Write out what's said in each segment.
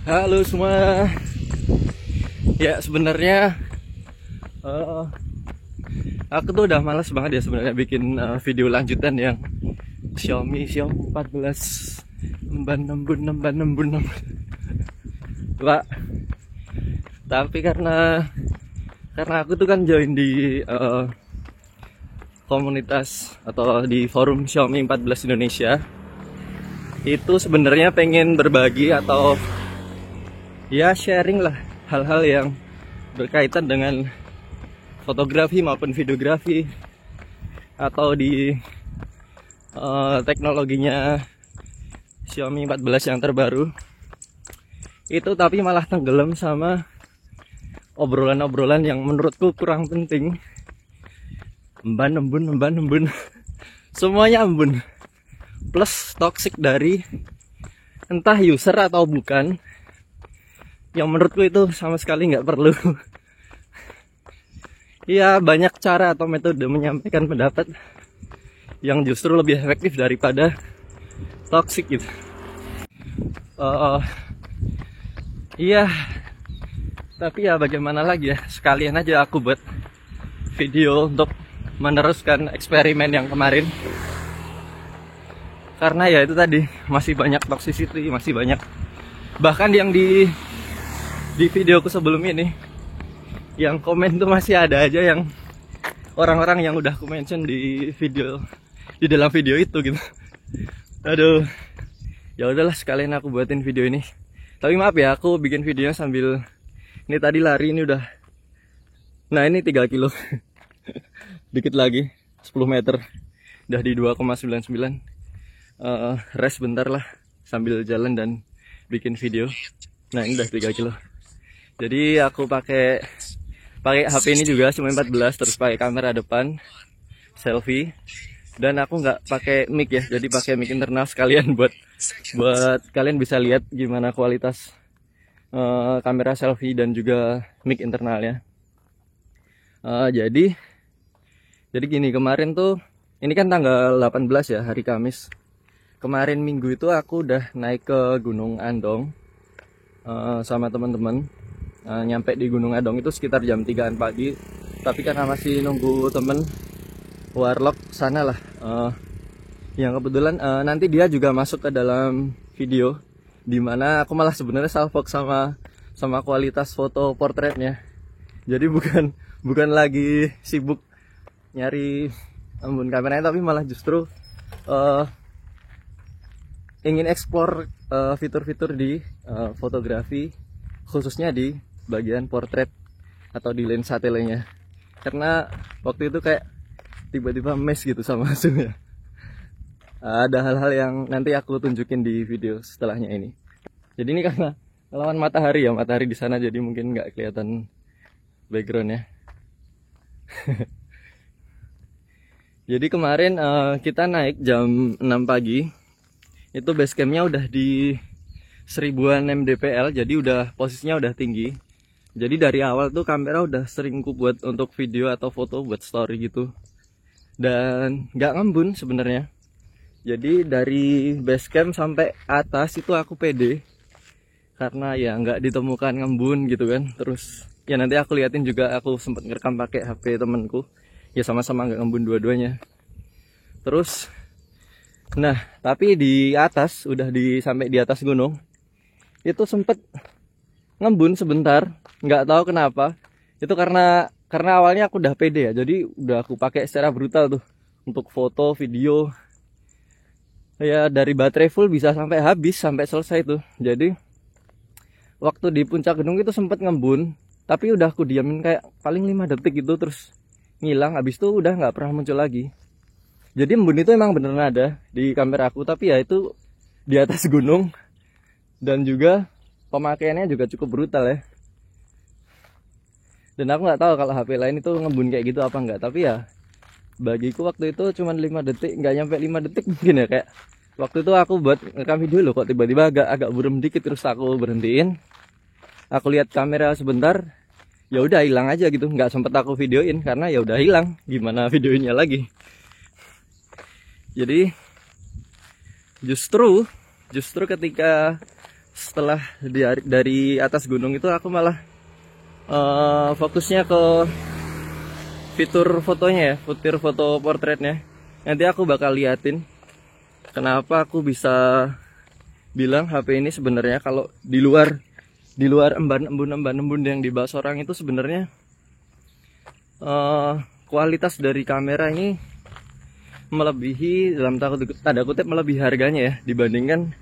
Halo semua. Ya sebenarnya aku tuh udah malas banget ya sebenarnya bikin video lanjutan yang Xiaomi 14 nembun. Pak. Tapi karena aku tuh kan join di komunitas atau di forum Xiaomi 14 Indonesia. Itu sebenarnya pengen berbagi atau ya sharing lah hal-hal yang berkaitan dengan fotografi maupun videografi atau di teknologinya Xiaomi 14 yang terbaru itu, tapi malah tenggelam sama obrolan-obrolan yang menurutku kurang penting. Embun semuanya embun, plus toxic dari entah user atau bukan, yang menurutku itu sama sekali nggak perlu. Ya banyak cara atau metode menyampaikan pendapat yang justru lebih efektif daripada toxic gitu. Iya, tapi ya bagaimana lagi ya, sekalian aja aku buat video untuk meneruskan eksperimen yang kemarin. Karena ya itu tadi, masih banyak toxicity, masih banyak, bahkan yang di videoku sebelum ini yang komen tuh masih ada aja yang orang-orang yang udah aku mention di dalam video itu gitu. Aduh, ya udahlah sekalian aku buatin video ini. Tapi maaf ya, aku bikin videonya sambil ini tadi lari, ini udah, nah ini 3 kilo dikit lagi 10 meter udah di 2,99. Rest bentar lah sambil jalan dan bikin video. Nah ini udah 3 kilo. Jadi aku pakai HP ini juga cuma 14, terus pakai kamera depan selfie, dan aku nggak pakai mic ya, jadi pakai mic internal sekalian buat kalian bisa lihat gimana kualitas kamera selfie dan juga mic internalnya. Jadi gini, kemarin tuh ini kan tanggal 18 ya, hari Kamis. Kemarin Minggu itu aku udah naik ke Gunung Andong sama teman-teman. Nyampe di Gunung Andong itu sekitar jam 3-an pagi. Tapi karena masih nunggu temen warlock sana lah, yang kebetulan nanti dia juga masuk ke dalam video, dimana aku malah sebenarnya salfok sama kualitas foto portretnya. Jadi bukan lagi sibuk nyari embun kameranya, tapi malah justru ingin explore fitur-fitur di fotografi, khususnya di bagian portrait atau di lensa telenya. Karena waktu itu kayak tiba-tiba mes gitu sama hasilnya. Ada hal-hal yang nanti aku tunjukin di video setelahnya ini. Jadi ini karena lawan matahari ya, matahari di sana, jadi mungkin nggak kelihatan backgroundnya. Jadi kemarin kita naik jam 6 pagi. Itu base campnya udah di 1000-an mdpl, jadi udah posisinya udah tinggi. Jadi dari awal tuh kamera udah sering ku buat untuk video atau foto buat story gitu. Dan nggak ngembun sebenarnya. Jadi dari base camp sampai atas itu aku pede, karena ya nggak ditemukan ngembun gitu kan. Terus ya nanti aku liatin juga, aku sempat ngerekam pakai HP temenku. Ya sama-sama nggak ngembun dua-duanya. Terus nah, tapi di atas udah sampai di atas gunung itu sempet ngembun sebentar, nggak tahu kenapa. Itu karena awalnya aku udah pede ya, jadi udah aku pakai secara brutal tuh untuk foto, video. Ya dari baterai full bisa sampai habis, sampai selesai tuh. Jadi waktu di puncak gunung itu sempet ngembun, tapi udah aku diamin kayak paling 5 detik gitu, terus ngilang. Habis itu udah nggak pernah muncul lagi. Jadi embun itu emang beneran ada di kamera aku, tapi ya itu di atas gunung, dan juga pemakaiannya juga cukup brutal ya. Dan aku nggak tahu kalau HP lain itu ngembun kayak gitu apa enggak, tapi ya bagiku waktu itu cuma 5 detik, nggak nyampe 5 detik mungkin ya. Kayak waktu itu aku buat rekam video loh, kok tiba-tiba agak buram dikit, terus aku berhentiin, aku lihat kamera sebentar, ya udah hilang aja gitu, nggak sempet aku videoin karena ya udah hilang, gimana videonya lagi. Jadi justru Justru ketika setelah dari atas gunung itu aku malah fokusnya ke fitur fotonya ya, fitur foto portretnya. Nanti aku bakal liatin kenapa aku bisa bilang HP ini sebenarnya kalau di luar embun yang dibahas orang itu sebenarnya kualitas dari kamera ini melebihi, dalam tanda kutip melebihi harganya ya, dibandingkan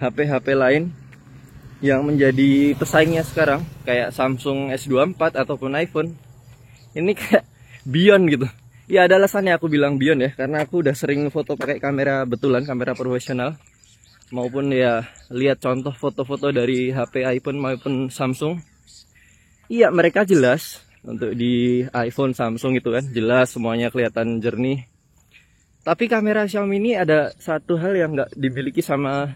HP-HP lain yang menjadi pesaingnya sekarang kayak Samsung S24 ataupun iPhone. Ini kayak beyond gitu. Ya ada alasannya aku bilang beyond ya, karena aku udah sering foto pakai kamera betulan, kamera profesional, maupun ya lihat contoh foto-foto dari HP iPhone maupun Samsung. Iya, mereka jelas. Untuk di iPhone, Samsung itu kan jelas semuanya kelihatan jernih. Tapi kamera Xiaomi ini ada satu hal yang nggak dimiliki sama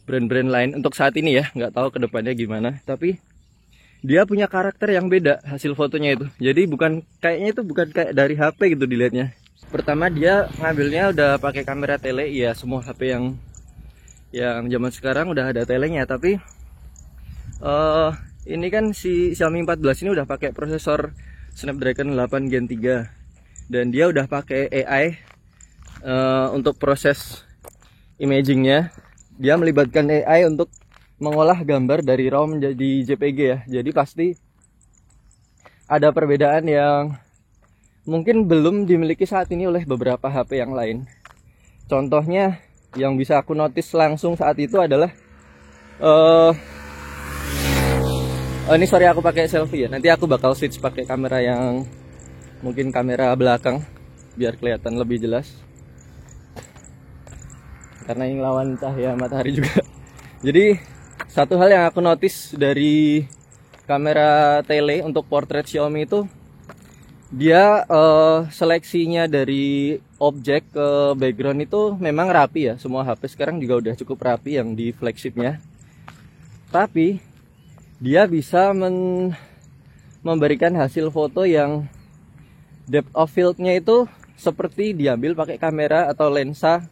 brand-brand lain untuk saat ini ya, nggak tahu kedepannya gimana. Tapi dia punya karakter yang beda hasil fotonya itu. Jadi kayaknya itu bukan kayak dari HP gitu dilihatnya. Pertama dia ngambilnya udah pakai kamera tele, ya semua HP yang zaman sekarang udah ada telenya. Tapi ini kan si Xiaomi 14 ini udah pakai prosesor Snapdragon 8 Gen 3 dan dia udah pakai AI untuk proses imagingnya. Dia melibatkan AI untuk mengolah gambar dari RAW menjadi JPG ya. Jadi pasti ada perbedaan yang mungkin belum dimiliki saat ini oleh beberapa HP yang lain. Contohnya yang bisa aku notice langsung saat itu adalah ini sorry aku pakai selfie ya. Nanti aku bakal switch pakai kamera yang mungkin kamera belakang biar kelihatan lebih jelas. Karena ini lawan cahaya matahari juga. Jadi satu hal yang aku notice dari kamera tele untuk portrait Xiaomi itu, dia seleksinya dari objek ke background itu memang rapi ya. Semua HP sekarang juga udah cukup rapi yang di flagshipnya. Tapi dia bisa memberikan hasil foto yang depth of field-nya itu seperti diambil pakai kamera atau lensa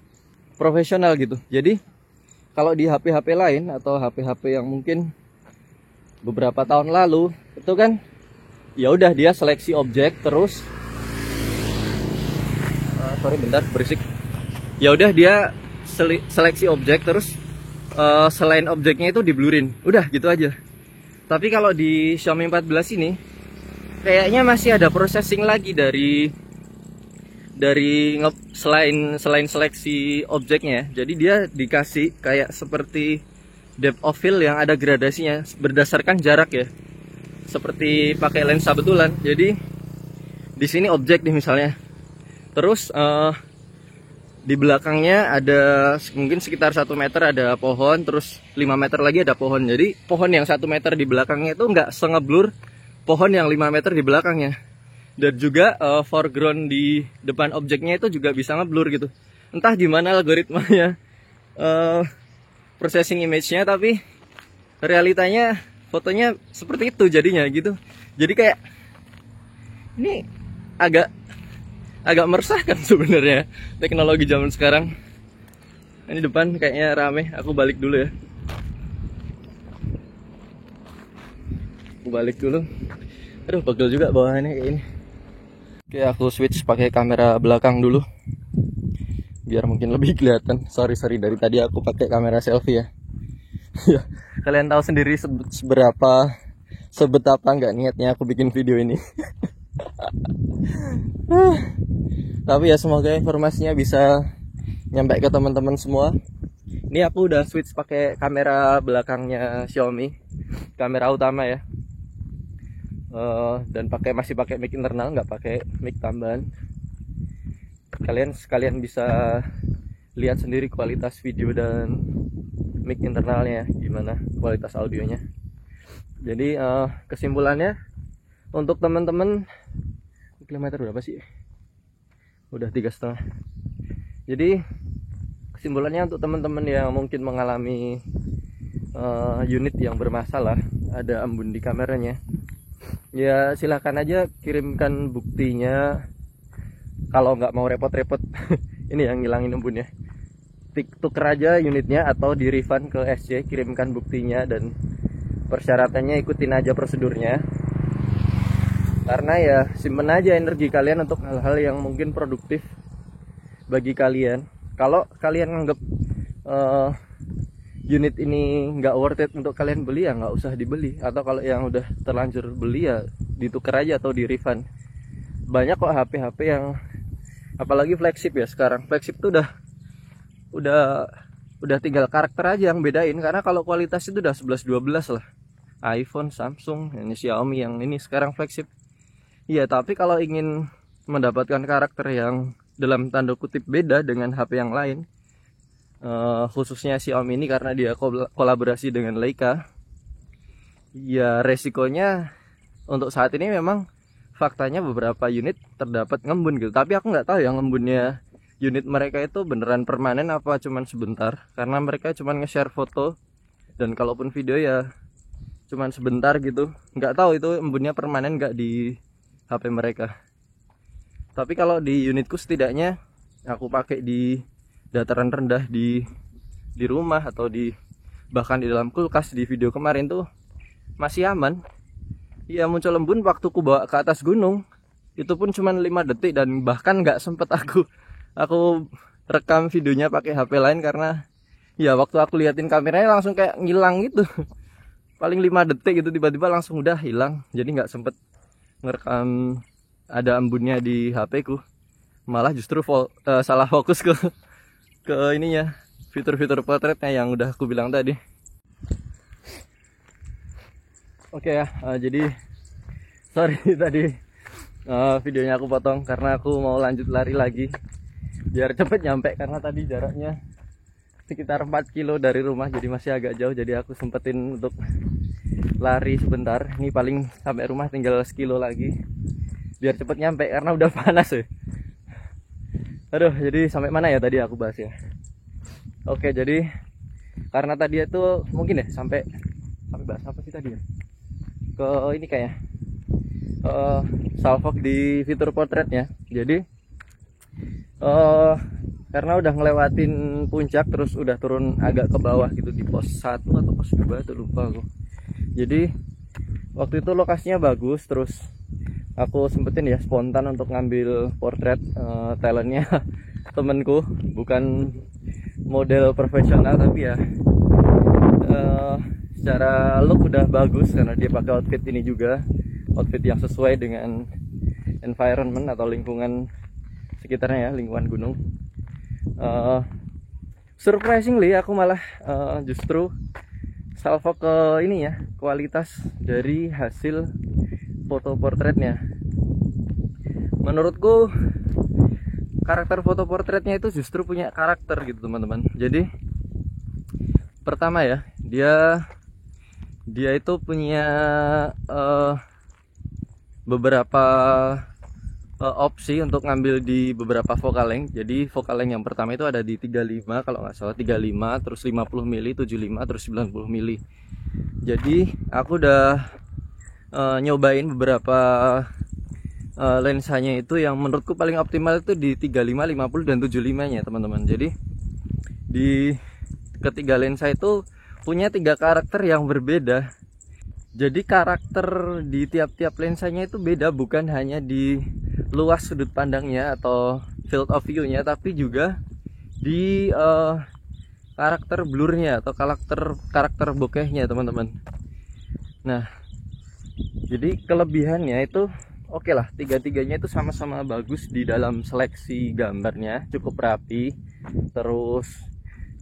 profesional gitu. Jadi kalau di HP-HP lain atau HP-HP yang mungkin beberapa tahun lalu itu kan ya udah dia seleksi objek terus sorry bentar berisik. Ya udah dia seleksi objek terus selain objeknya itu diblurin. Udah gitu aja. Tapi kalau di Xiaomi 14 ini kayaknya masih ada processing lagi dari selain seleksi objeknya. Jadi dia dikasih kayak seperti depth of field yang ada gradasinya berdasarkan jarak ya. Seperti pakai lensa betulan. Jadi di sini objek nih misalnya. Terus di belakangnya ada mungkin sekitar 1 meter ada pohon, terus 5 meter lagi ada pohon. Jadi pohon yang 1 meter di belakangnya itu nggak sengeblur pohon yang 5 meter di belakangnya. Dan juga foreground di depan objeknya itu juga bisa ngeblur gitu. Entah gimana algoritmanya processing image-nya, tapi realitanya fotonya seperti itu jadinya gitu. Jadi kayak ini agak meresahkan sebenarnya teknologi zaman sekarang. Ini depan kayaknya rame, aku balik dulu ya. Aku balik dulu. Aduh, pegel juga bawahannya kayak ini. Oke, aku switch pakai kamera belakang dulu biar mungkin lebih kelihatan. Sorry dari tadi aku pakai kamera selfie ya. Ya, kalian tahu sendiri sebetapa nggak niatnya aku bikin video ini. Tapi ya semoga informasinya bisa nyampe ke teman-teman semua. Ini aku udah switch pakai kamera belakangnya Xiaomi, kamera utama ya. Dan masih pakai mic internal, nggak pakai mic tambahan. Kalian sekalian bisa lihat sendiri kualitas video dan mic internalnya gimana, kualitas audionya. Jadi kesimpulannya untuk teman-teman, kilometer berapa sih? Udah 3,5. Jadi kesimpulannya untuk teman-teman yang mungkin mengalami unit yang bermasalah, ada embun di kameranya, ya silahkan aja kirimkan buktinya. Kalau nggak mau repot-repot ini yang ngilangin embunnya, tuker aja unitnya atau di refund ke SC, kirimkan buktinya dan persyaratannya, ikutin aja prosedurnya. Karena ya simpen aja energi kalian untuk hal-hal yang mungkin produktif bagi kalian. Kalau kalian nganggep unit ini nggak worth it untuk kalian beli, ya nggak usah dibeli. Atau kalau yang udah terlanjur beli ya ditukar aja atau di refund. Banyak kok HP-HP yang apalagi flagship ya sekarang. Flagship tuh udah tinggal karakter aja yang bedain. Karena kalau kualitas itu udah 11-12 lah. iPhone, Samsung, ini Xiaomi yang ini sekarang flagship. Iya, tapi kalau ingin mendapatkan karakter yang dalam tanda kutip beda dengan HP yang lain, khususnya Xiaomi ini karena dia kolaborasi dengan Leica, ya resikonya untuk saat ini memang faktanya beberapa unit terdapat ngembun gitu. Tapi aku nggak tahu ya ngembunnya unit mereka itu beneran permanen apa cuman sebentar, karena mereka cuman nge-share foto dan kalaupun video ya cuman sebentar gitu. Nggak tahu itu embunnya permanen nggak di HP mereka. Tapi kalau di unitku setidaknya aku pakai di dataran rendah di rumah atau bahkan di dalam kulkas di video kemarin tuh masih aman. Iya, muncul embun waktu ku bawa ke atas gunung. Itu pun cuma 5 detik dan bahkan nggak sempet aku rekam videonya pakai HP lain karena ya waktu aku liatin kameranya langsung kayak ngilang gitu. Paling 5 detik gitu tiba-tiba langsung udah hilang. Jadi nggak sempet ngerekam ada embunnya di HP ku. Malah justru salah fokus ke ininya, fitur-fitur potretnya yang udah aku bilang tadi. Oke ya, jadi sorry tadi videonya aku potong karena aku mau lanjut lari lagi biar cepet nyampe, karena tadi jaraknya sekitar 4 kilo dari rumah, jadi masih agak jauh. Jadi aku sempetin untuk lari sebentar. Ini paling sampai rumah tinggal sekilo lagi biar cepet nyampe karena udah panas ya. Aduh, jadi sampai mana ya tadi aku bahas ya. Oke, jadi karena tadi itu mungkin ya sampai bahas apa sih tadi ya, ke ini kayak salfok di fitur portretnya. Jadi karena udah ngelewatin puncak terus udah turun agak ke bawah gitu di pos 1 atau pos 2 tuh lupa aku. Jadi waktu itu lokasinya bagus, terus aku sempetin ya spontan untuk ngambil portret talentnya temenku, bukan model profesional tapi ya secara look udah bagus karena dia pakai outfit ini juga, outfit yang sesuai dengan environment atau lingkungan sekitarnya ya, lingkungan gunung. Surprisingly aku malah justru salvo ke ini ya, kualitas dari hasil foto portretnya. Menurutku karakter foto portretnya itu justru punya karakter gitu teman-teman. Jadi pertama ya, dia itu punya beberapa opsi untuk ngambil di beberapa focal length. Jadi focal length yang pertama itu ada di 35 kalau nggak salah, 35 terus 50 mili, 75 terus 90 mili. Jadi aku udah nyobain beberapa lensanya itu yang menurutku paling optimal itu di 35, 50 dan 75 nya teman-teman. Jadi di ketiga lensa itu punya 3 karakter yang berbeda. Jadi karakter di tiap-tiap lensanya itu beda, bukan hanya di luas sudut pandangnya atau field of view-nya, tapi juga di karakter blurnya atau karakter bokehnya teman-teman. Nah, jadi kelebihannya itu oke lah, tiga-tiganya itu sama-sama bagus di dalam seleksi gambarnya, cukup rapi. Terus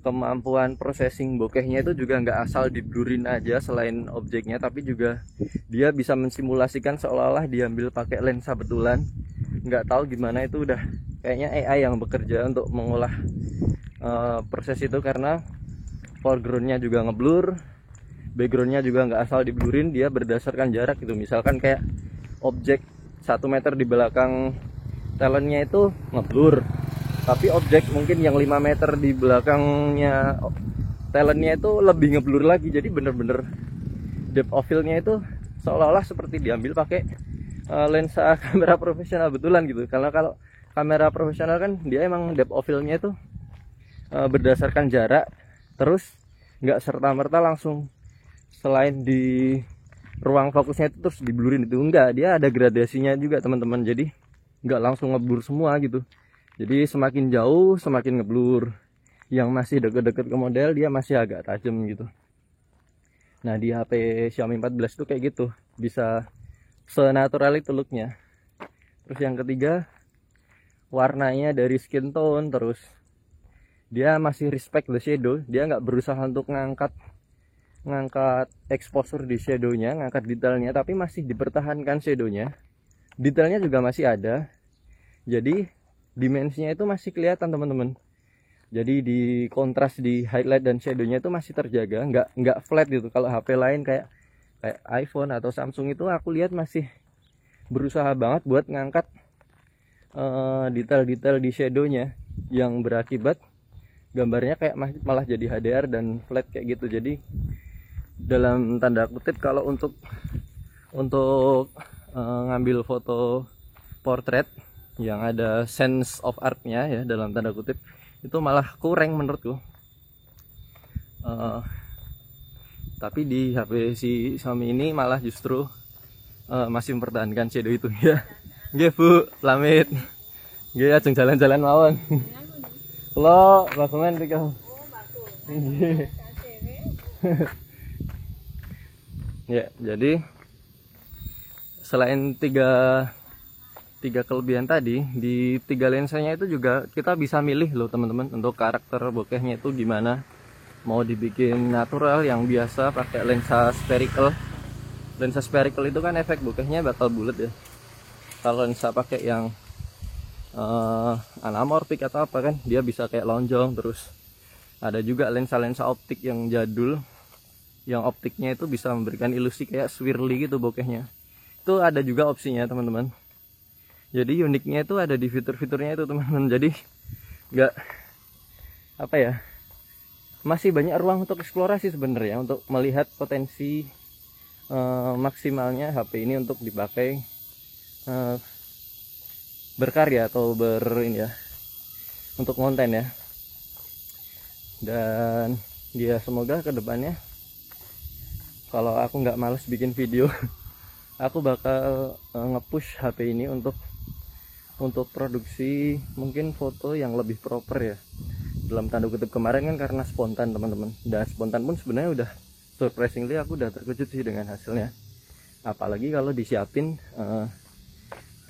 kemampuan processing bokehnya itu juga nggak asal diblurin aja selain objeknya, tapi juga dia bisa mensimulasikan seolah-olah diambil pakai lensa betulan. Nggak tahu gimana, itu udah kayaknya AI yang bekerja untuk mengolah proses itu, karena foregroundnya juga ngeblur, backgroundnya juga nggak asal diblurin, dia berdasarkan jarak gitu. Misalkan kayak objek 1 meter di belakang talentnya itu ngeblur, tapi objek mungkin yang 5 meter di belakangnya talentnya itu lebih ngeblur lagi. Jadi bener-bener depth of field-nya itu seolah-olah seperti diambil pakai lensa kamera profesional betulan gitu. Kalau kamera profesional kan dia emang depth of field-nya itu berdasarkan jarak, terus nggak serta-merta langsung selain di ruang fokusnya itu terus diblurin, itu enggak, dia ada gradasinya juga teman-teman. Jadi nggak langsung ngeblur semua gitu. Jadi semakin jauh semakin ngeblur, yang masih deket-deket ke model dia masih agak tajam gitu. Nah di HP Xiaomi 14 itu kayak gitu, bisa senatural itu looknya. Terus yang ketiga, warnanya dari skin tone, terus dia masih respect the shadow, dia nggak berusaha untuk ngangkat exposure di shadownya, ngangkat detailnya, tapi masih dipertahankan shadownya. Detailnya juga masih ada, jadi dimensinya itu masih kelihatan teman-teman. Jadi di kontras di highlight dan shadownya itu masih terjaga, nggak flat gitu. Kalau HP lain kayak iPhone atau Samsung itu aku lihat masih berusaha banget buat ngangkat detail-detail di shadownya, yang berakibat gambarnya kayak malah jadi HDR dan flat kayak gitu. Jadi dalam tanda kutip kalau untuk ngambil foto portrait yang ada sense of artnya ya dalam tanda kutip, itu malah kurang menurutku. Tapi di HP si Xiaomi ini malah justru masih mempertahankan shadow itu ya. Nggih Bu, pamit. Nggih ajeng jalan-jalan mawon. Kula bagongan mriki. Nggih. Ya, jadi selain tiga kelebihan tadi, di 3 lensanya itu juga kita bisa milih loh teman-teman untuk karakter bokehnya itu gimana. Mau dibikin natural yang biasa pakai lensa spherical. Lensa spherical itu kan efek bokehnya bakal bulat ya. Kalau lensa pakai yang anamorphic atau apa kan, dia bisa kayak lonjong. Terus ada juga lensa-lensa optik yang jadul, yang optiknya itu bisa memberikan ilusi kayak swirly gitu bokehnya. Itu ada juga opsinya teman-teman. Jadi uniknya itu ada di fitur-fiturnya itu teman-teman. Jadi nggak apa ya, masih banyak ruang untuk eksplorasi sebenarnya, untuk melihat potensi maksimalnya HP ini untuk dipakai berkarya atau untuk konten ya. Dan ya semoga kedepannya kalau aku nggak males bikin video aku bakal nge-push HP ini untuk produksi mungkin foto yang lebih proper ya, dalam tanda kutip. Kemarin kan karena spontan teman-teman, dan spontan pun sebenarnya udah surprisingly aku udah terkejut sih dengan hasilnya. Apalagi kalau disiapin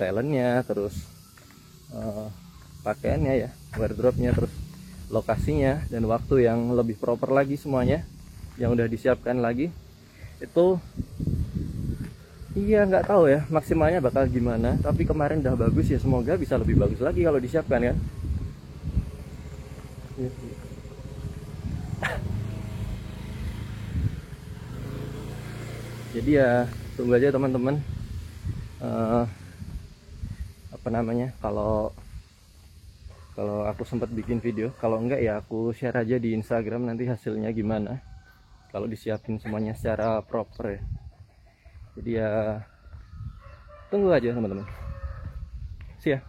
talentnya, terus pakaiannya ya, wardrobe-nya, terus lokasinya, dan waktu yang lebih proper lagi semuanya yang udah disiapkan lagi itu. Iya nggak tahu ya maksimalnya bakal gimana, tapi kemarin udah bagus ya, semoga bisa lebih bagus lagi kalau disiapkan kan. Jadi ya tunggu aja teman-teman, apa namanya, kalau aku sempat bikin video, kalau enggak ya aku share aja di Instagram nanti hasilnya gimana kalau disiapin semuanya secara proper ya. Jadi ya tunggu aja teman-teman. See ya.